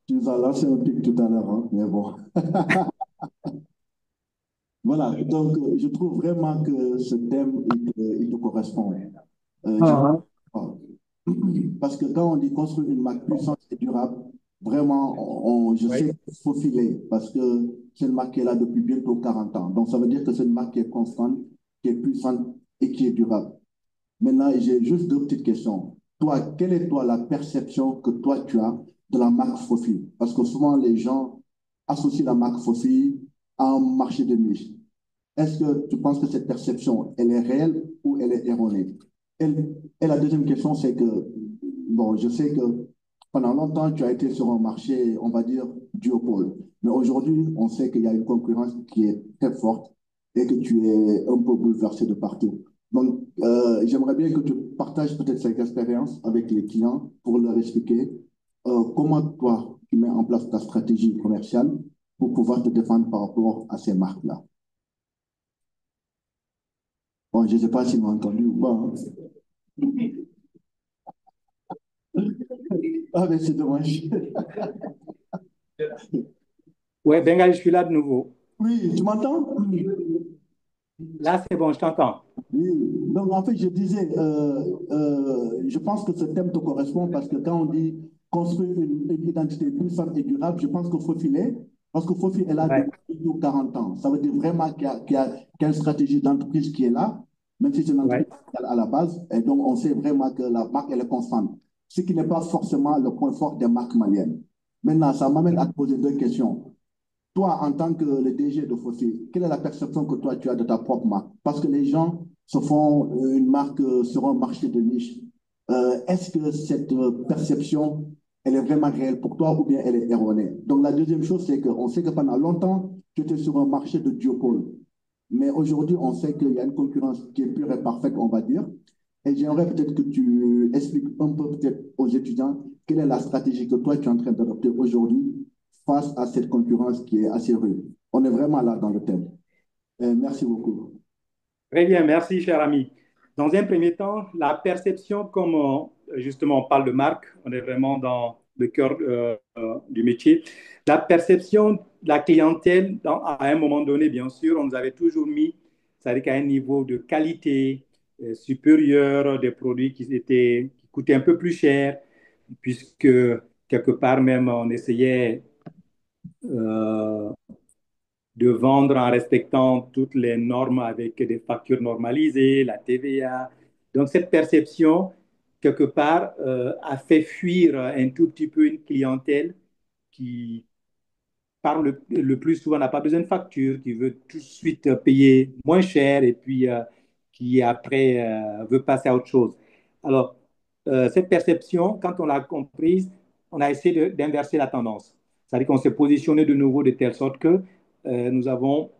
Tu nous as lancé un pic tout à l'heure, hein, mais bon. Voilà, donc je trouve vraiment que ce thème, il te correspond. Ah, Parce que quand on dit construire une marque puissante et durable, vraiment, je oui, sais qu'il faut filer parce que c'est une marque qui est là depuis bientôt 40 ans. Donc ça veut dire que c'est une marque qui est constante, qui est puissante et qui est durable. Maintenant, j'ai juste deux petites questions. Toi, quelle est toi la perception que toi tu as de la marque Fofi? Parce que souvent les gens associent la marque Fofi à un marché de niche. Est-ce que tu penses que cette perception, elle est réelle ou elle est erronée? Et, et la deuxième question, c'est que, bon, je sais que pendant longtemps, tu as été sur un marché, on va dire, duopole. Mais aujourd'hui, on sait qu'il y a une concurrence qui est très forte et que tu es un peu bouleversé de partout. Donc, j'aimerais bien que tu partages peut-être cette expérience avec les clients pour leur expliquer comment toi, tu mets en place ta stratégie commerciale pour pouvoir te défendre par rapport à ces marques-là. Bon, je ne sais pas s'ils m'ont entendu ou pas, hein. Ah, mais c'est dommage. ouais, Bengal, je suis là de nouveau. Oui, tu m'entends? Là, c'est bon, je t'entends. Oui. Donc, en fait, je disais, je pense que ce thème te correspond parce que quand on dit construire une identité puissante et durable, je pense qu'il faut filer, parce qu'il faut filer là Ouais, depuis 40 ans. Ça veut dire vraiment qu'il y a une stratégie d'entreprise qui est là, même si c'est une ouais. entreprise à la base. Et donc, on sait vraiment que la marque, elle est constante. Ce qui n'est pas forcément le point fort des marques maliennes. Maintenant, ça m'amène à te poser deux questions. Toi, en tant que le DG de Fossé, quelle est la perception que toi tu as de ta propre marque? Parce que les gens se font une marque sur un marché de niche. Est-ce que cette perception, elle est vraiment réelle pour toi ou bien elle est erronée? Donc la deuxième chose, c'est qu'on sait que pendant longtemps, tu étais sur un marché de duopole. Mais aujourd'hui, on sait qu'il y a une concurrence qui est pure et parfaite, on va dire. Et j'aimerais peut-être que tu expliques un peu peut-être aux étudiants quelle est la stratégie que toi tu es en train d'adopter aujourd'hui face à cette concurrence qui est assez rude. On est vraiment là dans le thème. Merci beaucoup. Très bien, merci, cher ami. Dans un premier temps, la perception, comme justement on parle de marque, on est vraiment dans le cœur du métier. La perception de la clientèle, à un moment donné, bien sûr, on nous avait toujours mis, c'est-à-dire qu'à un niveau de qualité supérieur, des produits qui coûtaient un peu plus cher. puisque quelque part même on essayait euh, de vendre en respectant toutes les normes avec des factures normalisées, la TVA. Donc cette perception, quelque part, a fait fuir un tout petit peu une clientèle qui, par le plus souvent, n'a pas besoin de facture, qui veut tout de suite payer moins cher et puis qui après veut passer à autre chose. Alors, cette perception, quand on l'a comprise, on a essayé d'inverser la tendance. C'est-à-dire qu'on s'est positionné de nouveau de telle sorte que nous avons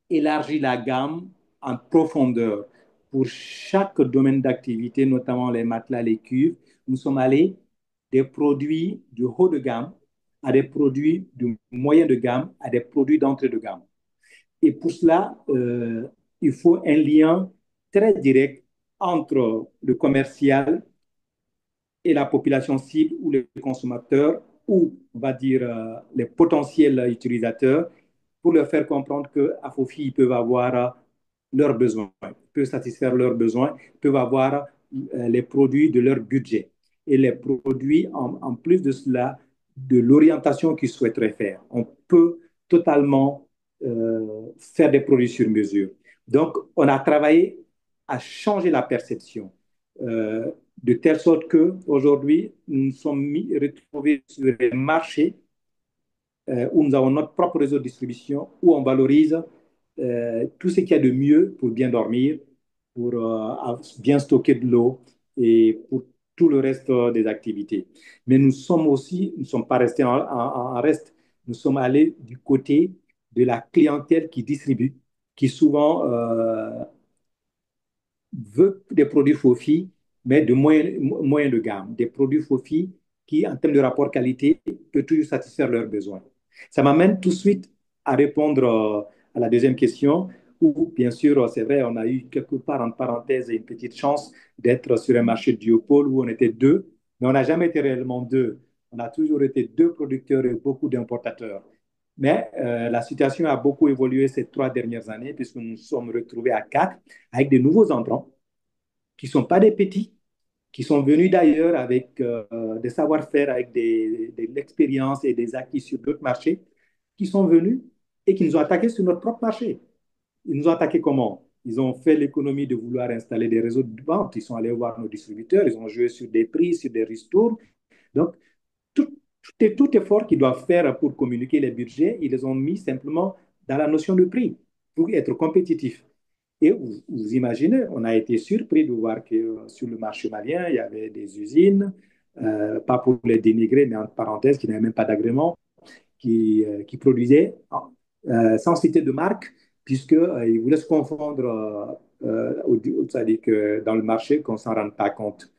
élargi la gamme en profondeur pour chaque domaine d'activité, notamment les matelas, les cuves. Nous sommes allés des produits de haut de gamme à des produits de moyen de gamme à des produits d'entrée de gamme. Et pour cela, il faut un lien très direct entre le commercial et la population cible ou les consommateurs ou, on va dire, les potentiels utilisateurs pour leur faire comprendre qu'à Fofi, ils peuvent avoir leurs besoins, peuvent satisfaire leurs besoins, peuvent avoir les produits de leur budget et les produits, en plus de cela, de l'orientation qu'ils souhaiteraient faire. On peut totalement faire des produits sur mesure. Donc, on a travaillé à changer la perception. De telle sorte qu'aujourd'hui, nous nous sommes retrouvés sur les marchés où nous avons notre propre réseau de distribution, où on valorise tout ce qu'il y a de mieux pour bien dormir, pour bien stocker de l'eau et pour tout le reste des activités. Mais nous sommes aussi, nous ne sommes pas restés en reste, nous sommes allés du côté de la clientèle qui distribue, qui souvent veut des produits Fofi, mais de moyen de gamme, des produits Fofi qui, en termes de rapport qualité, peuvent toujours satisfaire leurs besoins. Ça m'amène tout de suite à répondre à la deuxième question, où, bien sûr, c'est vrai, on a eu quelque part, en parenthèse, une petite chance d'être sur un marché duopole où on était deux, mais on n'a jamais été réellement deux. On a toujours été deux producteurs et beaucoup d'importateurs. Mais la situation a beaucoup évolué ces 3 dernières années, puisque nous nous sommes retrouvés à quatre avec de nouveaux entrants qui ne sont pas des petits, qui sont venus d'ailleurs avec des savoir-faire, avec de l'expérience et des acquis sur d'autres marchés, qui sont venus et qui nous ont attaqués sur notre propre marché. Ils nous ont attaqués comment? Ils ont fait l'économie de vouloir installer des réseaux de vente. Ils sont allés voir nos distributeurs. Ils ont joué sur des prix, sur des ristournes. Donc, tout effort qu'ils doivent faire pour communiquer les budgets, ils les ont mis simplement dans la notion de prix pour être compétitifs. Et vous imaginez, on a été surpris de voir que sur le marché malien, il y avait des usines, pas pour les dénigrer, mais en parenthèse, qui n'avaient même pas d'agrément, qui produisaient, sans citer de marque, puisqu'ils voulaient se confondre, c'est-à-dire que dans le marché, qu'on ne s'en rende pas compte.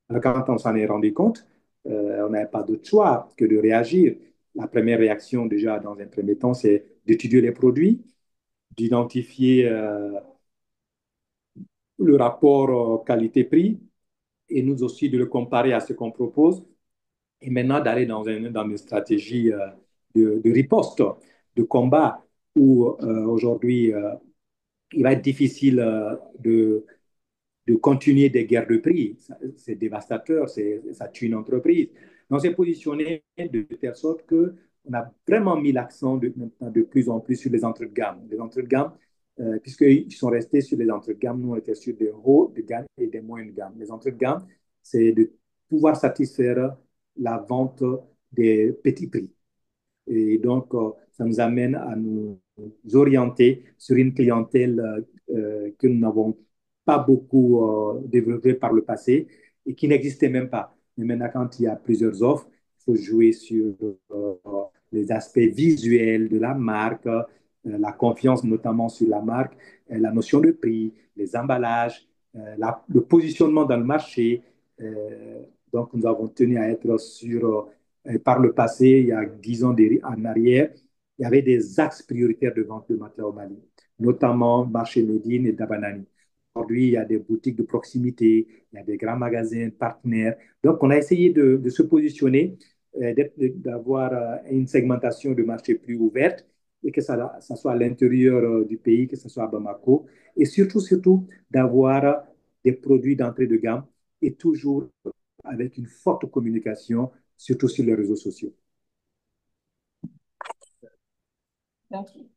Alors, quand on s'en est rendu compte, on n'avait pas d'autre choix que de réagir. La première réaction, déjà, dans un premier temps, c'est d'étudier les produits, d'identifier le rapport qualité-prix et nous aussi de le comparer à ce qu'on propose et maintenant d'aller dans une stratégie de riposte, de combat où aujourd'hui il va être difficile de continuer des guerres de prix. C'est dévastateur, ça tue une entreprise. On s'est positionné de telle sorte qu'on a vraiment mis l'accent maintenant de plus en plus sur les entrées de gamme. Les entrées de gamme, puisqu'ils sont restés sur les entrées de gamme, nous on était sur des hauts de gamme et des moyennes de gamme. Les entrées de gamme, c'est de pouvoir satisfaire la vente des petits prix. Et donc, ça nous amène à nous orienter sur une clientèle que nous n'avons pas beaucoup développée par le passé et qui n'existait même pas. Mais maintenant, quand il y a plusieurs offres, il faut jouer sur euh, les aspects visuels de la marque, la confiance notamment sur la marque, la notion de prix, les emballages, le positionnement dans le marché. Donc, nous avons tenu à être sur par le passé, il y a 10 ans en arrière, il y avait des axes prioritaires de vente de matelas au Mali, notamment marché Médine et Dabanani. Aujourd'hui, il y a des boutiques de proximité, il y a des grands magasins partenaires. Donc, on a essayé de se positionner, d'avoir une segmentation de marché plus ouverte et que ça soit à l'intérieur du pays, que ce soit à Bamako, et surtout, d'avoir des produits d'entrée de gamme et toujours avec une forte communication, surtout sur les réseaux sociaux. Merci.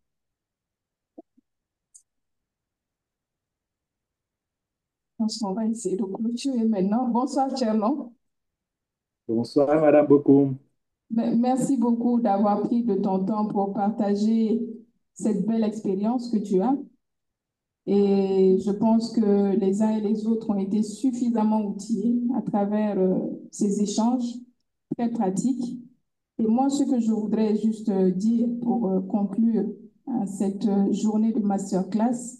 On va essayer de clôturer maintenant. Bonsoir, Tcherno. Bonsoir, Madame Bokoum. Merci beaucoup d'avoir pris de ton temps pour partager cette belle expérience que tu as. Et je pense que les uns et les autres ont été suffisamment outillés à travers ces échanges très pratiques. Et moi, ce que je voudrais juste dire pour conclure cette journée de masterclass,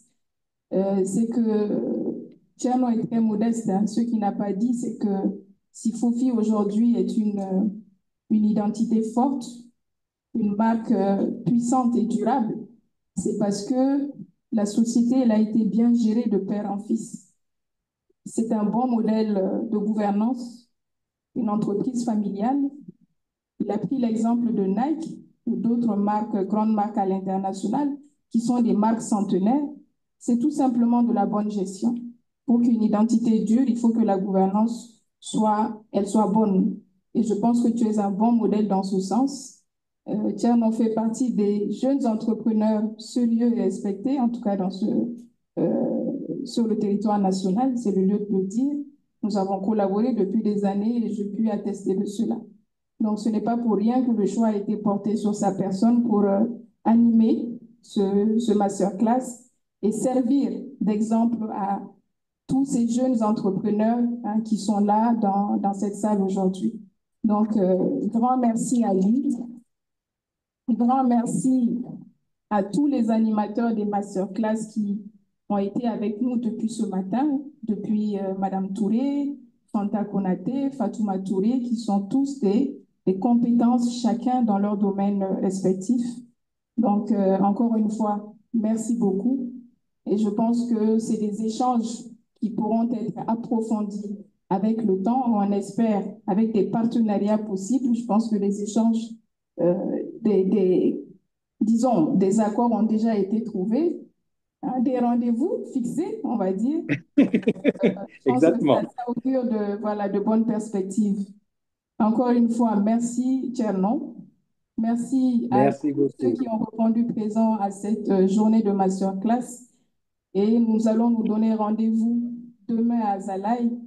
c'est que Tcherno est très modeste, hein. Ce qu'il n'a pas dit, c'est que si Fofi aujourd'hui est une identité forte, une marque puissante et durable, c'est parce que la société elle a été bien gérée de père en fils. C'est un bon modèle de gouvernance, une entreprise familiale. Il a pris l'exemple de Nike ou d'autres marques, grandes marques à l'international, qui sont des marques centenaires. C'est tout simplement de la bonne gestion. Pour qu'une identité dure, il faut que la gouvernance elle soit bonne. Et je pense que tu es un bon modèle dans ce sens. Tcherno fait partie des jeunes entrepreneurs sérieux et respectés, en tout cas sur le territoire national, c'est le lieu de le dire. Nous avons collaboré depuis des années et je puis attester de cela. Donc, ce n'est pas pour rien que le choix a été porté sur sa personne pour animer ce masterclass et servir d'exemple à tous ces jeunes entrepreneurs hein, qui sont là dans cette salle aujourd'hui. Donc, grand merci à lui. Grand merci à tous les animateurs des masterclass qui ont été avec nous depuis ce matin, depuis Madame Touré, Fanta Konaté, Fatouma Touré, qui sont tous des compétences, chacun dans leur domaine respectif. Donc, encore une fois, merci beaucoup. Et je pense que c'est des échanges qui pourront être approfondis avec le temps, on espère, avec des partenariats possibles. Je pense que les échanges, disons, des accords ont déjà été trouvés, hein, des rendez-vous fixés, on va dire. Je pense que Exactement. ça augure de bonnes perspectives. Encore une fois, merci, Tcherno. Merci à Merci tous ceux beaucoup. qui ont répondu présent à cette journée de masterclass. Et nous allons nous donner rendez-vous demain à Zalaï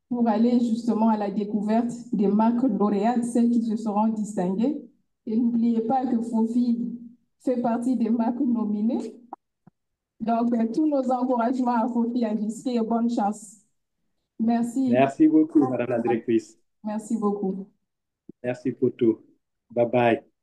pour aller justement à la découverte des marques lauréates, celles qui se seront distinguées. Et n'oubliez pas que Fofi fait partie des marques nominées. Donc, tous nos encouragements à Fofi Industrie et bonne chance. Merci. Merci beaucoup, Madame la directrice. Merci beaucoup. Merci pour tout. Bye bye.